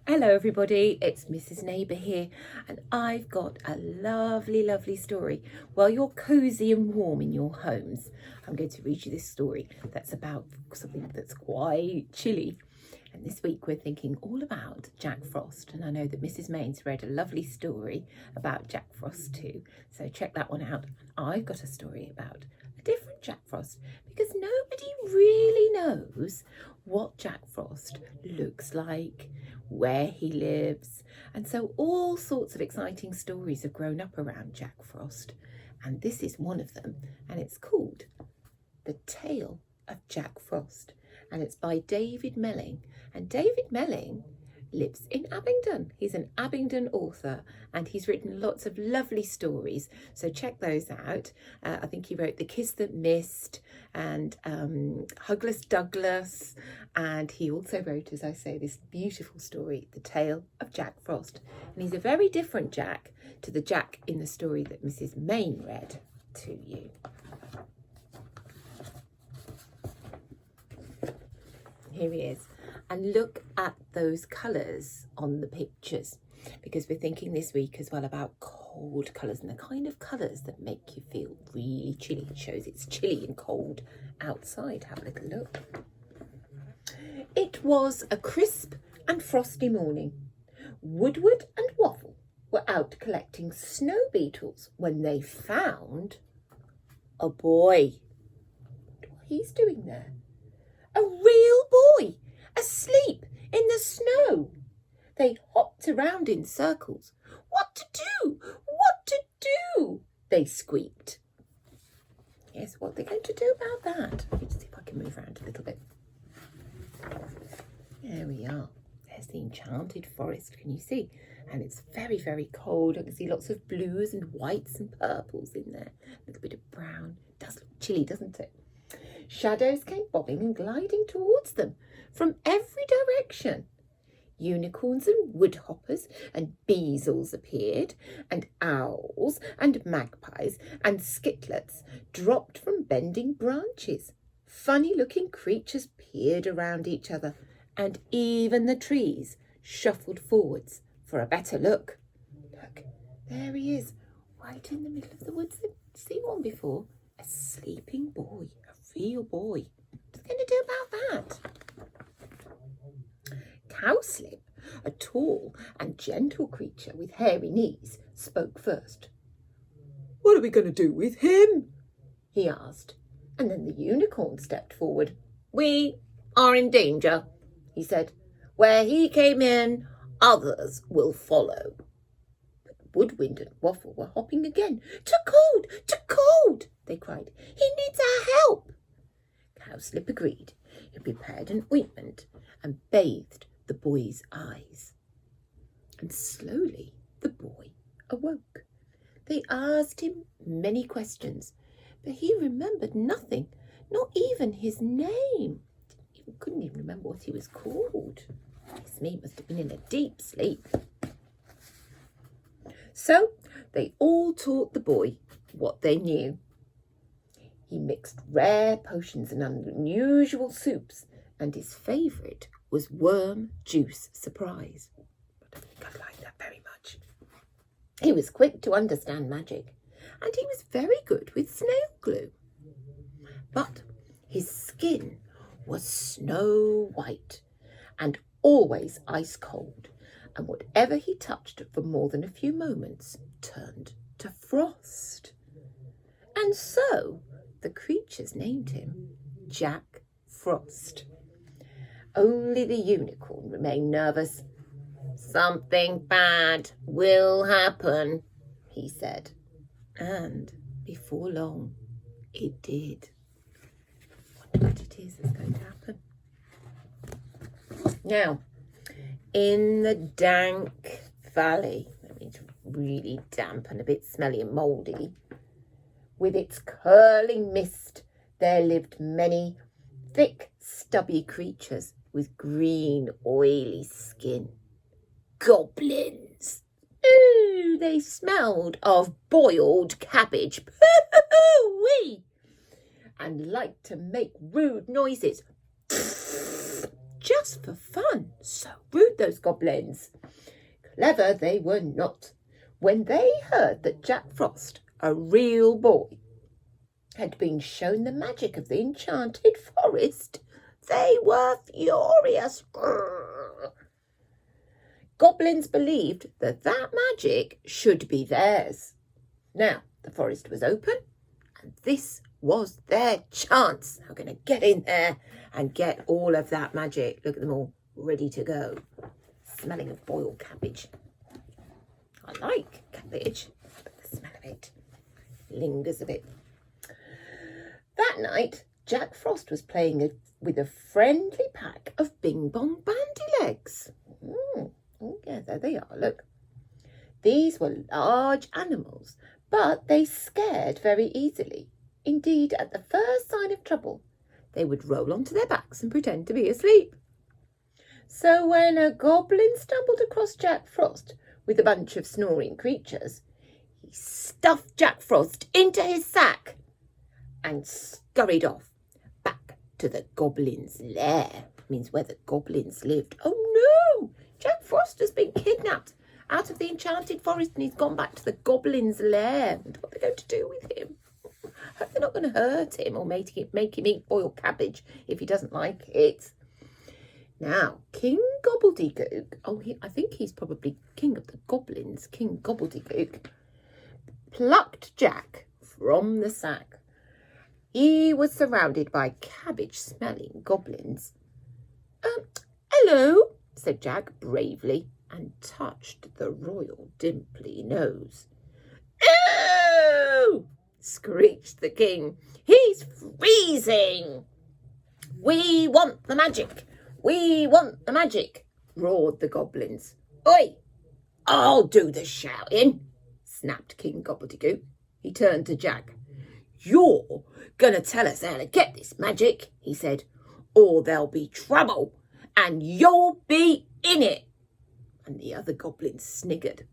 Hello everybody, it's Mrs. Neighbour here, and I've got a lovely story. While you're cosy and warm in your homes, I'm going to read you this story that's about something that's quite chilly. And this week we're thinking all about Jack Frost, and I know that Mrs. Main's read a lovely story about Jack Frost too, so check that one out. I've got a story about a different Jack Frost, because nobody really knows what Jack Frost looks like, where he lives, and so all sorts of exciting stories have grown up around Jack Frost, and this is one of them, and it's called The Tale of Jack Frost, and it's by David Melling. And David Melling lives in Abingdon. He's an Abingdon author, and he's written lots of lovely stories, so check those out. I think he wrote The Kiss That Missed and Hugless Douglas, and he also wrote, as I say, this beautiful story, The Tale of Jack Frost. And he's a very different Jack to the Jack in the story that Mrs. Main read to you. Here he is. And look at those colours on the pictures, because we're thinking this week as well about cold colours and the kind of colours that make you feel really chilly. It shows it's chilly and cold outside. Have a little look. It was a crisp and frosty morning. Woodward and Waffle were out collecting snow beetles when they found a boy. What he's doing there? A real boy, asleep in the snow. They hopped around in circles. What to do? What to do? They squeaked. Yes, what are they going to do about that? Let me see if I can move around a little bit. There we are. There's the enchanted forest, can you see? And it's very cold. I can see lots of blues and whites and purples in there. A little bit of brown. It does look chilly, doesn't it? Shadows came bobbing and gliding towards them from every direction. Unicorns and woodhoppers and beazles appeared, and owls and magpies and skitlets dropped from bending branches. Funny-looking creatures peered around each other, and even the trees shuffled forwards for a better look. Look, there he is, right in the middle of the woods. I've seen one before. A sleeping boy, a real boy. What's he going to do about that? Cowslip, a tall and gentle creature with hairy knees, spoke first. "What are we going to do with him?" he asked. And then the unicorn stepped forward. "We are in danger," he said. "Where he came in, others will follow." But Woodwind and Waffle were hopping again. "Too cold, too cold," they cried. "He needs our help." Cowslip agreed. He prepared an ointment and bathed the boy's eyes. And slowly the boy awoke. They asked him many questions, but he remembered nothing, not even his name. He couldn't even remember what he was called. His mate must have been in a deep sleep. So they all taught the boy what they knew. He mixed rare potions and unusual soups, and his favourite was worm juice surprise. I don't think I like that very much. He was quick to understand magic, and he was very good with snail glue. But his skin was snow white and always ice cold, and whatever he touched for more than a few moments turned to frost. And so the creatures named him Jack Frost. Only the unicorn remained nervous. "Something bad will happen," he said. And before long, it did. I wonder what it is that's going to happen. Now, in the dank valley, I mean, it's really damp and a bit smelly and mouldy, with its curling mist, there lived many thick, stubby creatures with green, oily skin. Goblins! Ooh, they smelled of boiled cabbage. Pooh-wee! And liked to make rude noises. just for fun. So rude, those goblins. Clever they were not. When they heard that Jack Frost, a real boy, had been shown the magic of the enchanted forest, they were furious. Goblins believed that magic should be theirs. Now, the forest was open, and this was their chance. They're going to get in there and get all of that magic. Look at them all ready to go. Smelling of boiled cabbage. I like cabbage, but the smell of it lingers a bit. That night, Jack Frost was playing with a friendly pack of Bing Bong Bandy Legs. Oh, yeah, there they are, look. These were large animals, but they scared very easily. Indeed, at the first sign of trouble, they would roll onto their backs and pretend to be asleep. So when a goblin stumbled across Jack Frost with a bunch of snoring creatures, he stuffed Jack Frost into his sack and scurried off back to the goblin's lair. Means where the goblins lived. Oh no! Jack Frost has been kidnapped out of the enchanted forest and he's gone back to the goblin's lair. And what are they going to do with him? I hope they're not going to hurt him or make him eat boiled cabbage if he doesn't like it. Now, King Gobbledygook, I think he's probably king of the goblins, King Gobbledygook, plucked Jack from the sack. He was surrounded by cabbage-smelling goblins. Hello, said Jack bravely and touched the royal dimply nose. Oh! Screeched the king. He's freezing. We want the magic. We want the magic, roared the goblins. Oi! I'll do the shouting, snapped King Gobbledygook. He turned to Jack. You're going to tell us how to get this magic, he said, or there'll be trouble, and you'll be in it. And the other goblins sniggered.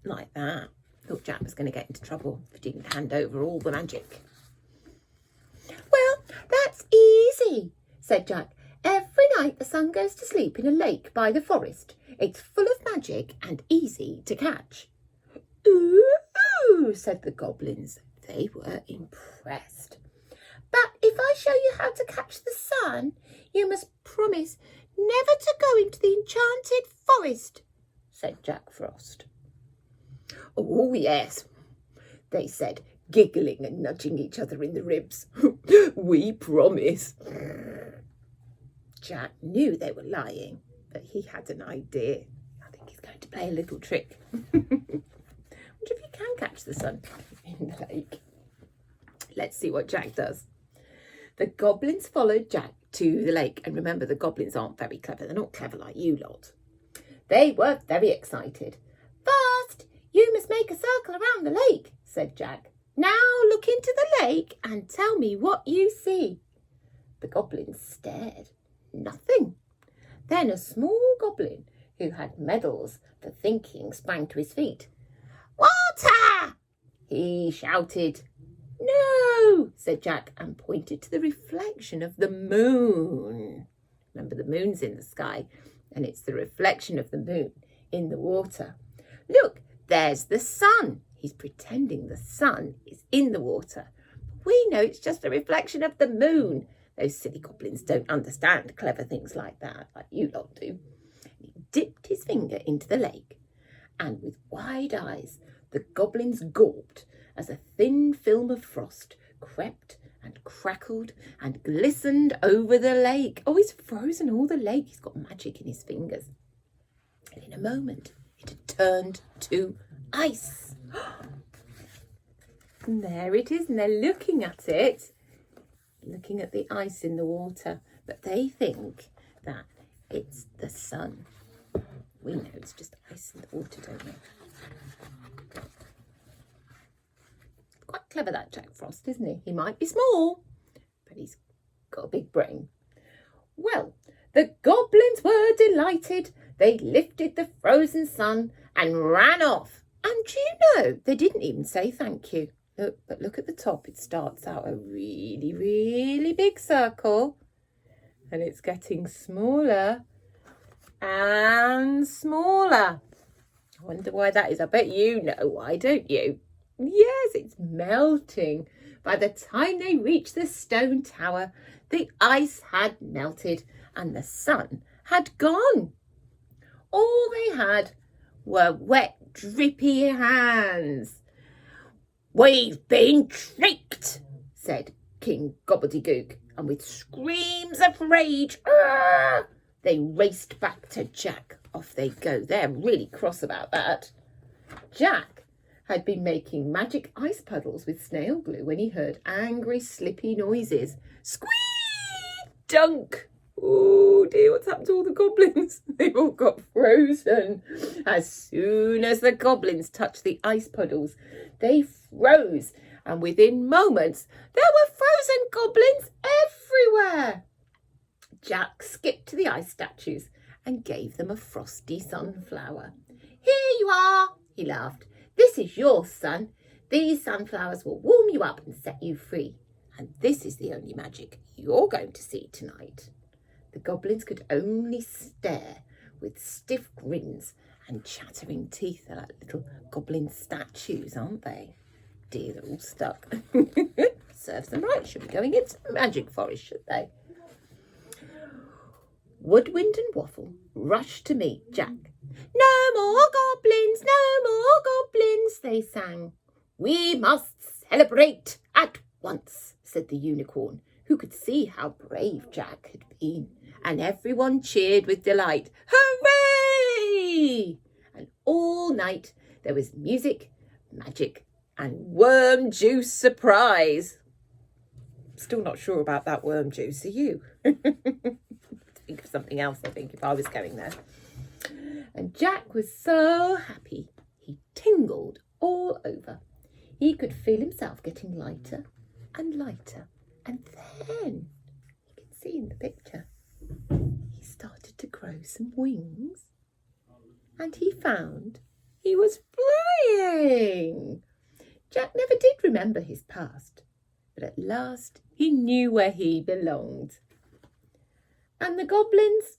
Like that. Thought Jack was going to get into trouble if he didn't hand over all the magic. Well, that's easy, said Jack. Every night the sun goes to sleep in a lake by the forest. It's full of magic and easy to catch. Ooh, said the goblins. They were impressed. But if I show you how to catch the sun, you must promise never to go into the enchanted forest, said Jack Frost. Oh, yes, they said, giggling and nudging each other in the ribs. We promise. Jack knew they were lying, but he had an idea. I think he's going to play a little trick. Wonder if you can catch the sun in the lake. Let's see what Jack does. The goblins followed Jack to the lake. And remember, the goblins aren't very clever. They're not clever like you lot. They were very excited. First, you must make a circle around the lake, said Jack. Now look into the lake and tell me what you see. The goblins stared. Nothing. Then a small goblin who had medals for thinking sprang to his feet. Water! He shouted. No, said Jack and pointed to the reflection of the moon. Remember, the moon's in the sky and it's the reflection of the moon in the water. Look, there's the sun. He's pretending the sun is in the water. We know it's just a reflection of the moon. Those silly goblins don't understand clever things like that, like you lot do. He dipped his finger into the lake, and with wide eyes, the goblins gulped as a thin film of frost crept and crackled and glistened over the lake. Oh, he's frozen all the lake. He's got magic in his fingers. And in a moment, it had turned to ice. And there it is, and they're looking at it. Looking at the ice in the water, but they think that it's the sun. We know it's just ice in the water, don't we? Quite clever, that Jack Frost, isn't he? He might be small, but he's got a big brain. Well, the goblins were delighted. They lifted the frozen sun and ran off. And do you know, they didn't even say thank you. But look at the top. It starts out a really, really big circle. and it's getting smaller and smaller. I wonder why that is. I bet you know why, don't you? Yes, it's melting. By the time they reached the stone tower, the ice had melted and the sun had gone. All they had were wet, drippy hands. "We've been tricked," said King Gobbledygook, and with screams of rage, they raced back to Jack. Off they go. They're really cross about that. Jack had been making magic ice puddles with snail glue when he heard angry, slippy noises. Squeak! Dunk! Oh dear, what's happened to all the goblins? They've all got frozen. As soon as the goblins touched the ice puddles, they froze, and within moments there were frozen goblins everywhere. Jack skipped to the ice statues and gave them a frosty sunflower. "Here you are," he laughed. "This is your sun. These sunflowers will warm you up and set you free. And this is the only magic you're going to see tonight." The goblins could only stare with stiff grins and chattering teeth. They're like little goblin statues, aren't they? Dear, they're all stuck. Serves them right. Should be going into the magic forest, should they? Woodwind and Waffle rushed to meet Jack. "No more goblins, no more goblins," they sang. "We must celebrate at once," said the unicorn, who could see how brave Jack had been, and everyone cheered with delight. "Hooray!" And all night there was music, magic, and worm juice surprise. Still not sure about that worm juice, are you? Think of something else, I think, if I was going there. And Jack was so happy. He tingled all over. He could feel himself getting lighter and lighter. And then, you can see in the picture, he started to grow some wings. And he found he was flying. Jack never did remember his past, but at last he knew where he belonged. And the goblins,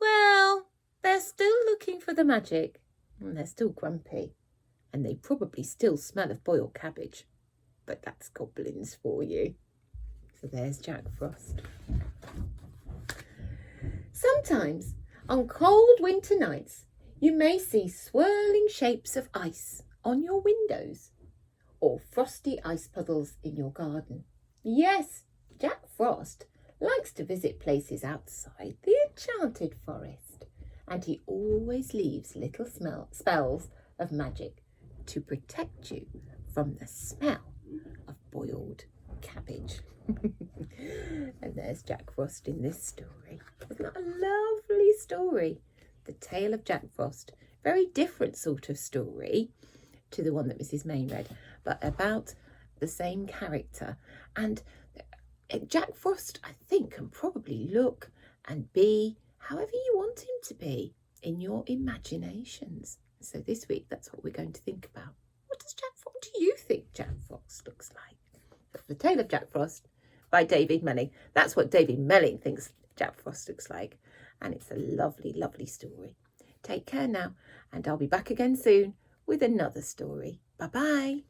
well, they're still looking for the magic, and they're still grumpy, and they probably still smell of boiled cabbage. But that's goblins for you. So there's Jack Frost. Sometimes, on cold winter nights, you may see swirling shapes of ice on your windows, or frosty ice puddles in your garden. Yes, Jack Frost likes to visit places outside the enchanted forest, and he always leaves little spells of magic to protect you from the smell of boiled cabbage. And there's Jack Frost in this story. Isn't that a lovely story? The Tale of Jack Frost. Very different sort of story to the one that Mrs. Mayne read, but about the same character. And Jack Frost, I think, can probably look and be however you want him to be in your imaginations. So this week, that's what we're going to think about. What do you think Jack Frost looks like? That's The Tale of Jack Frost by David Melling. That's what David Melling thinks Jack Frost looks like. And it's a lovely, lovely story. Take care now, and I'll be back again soon with another story. Bye-bye.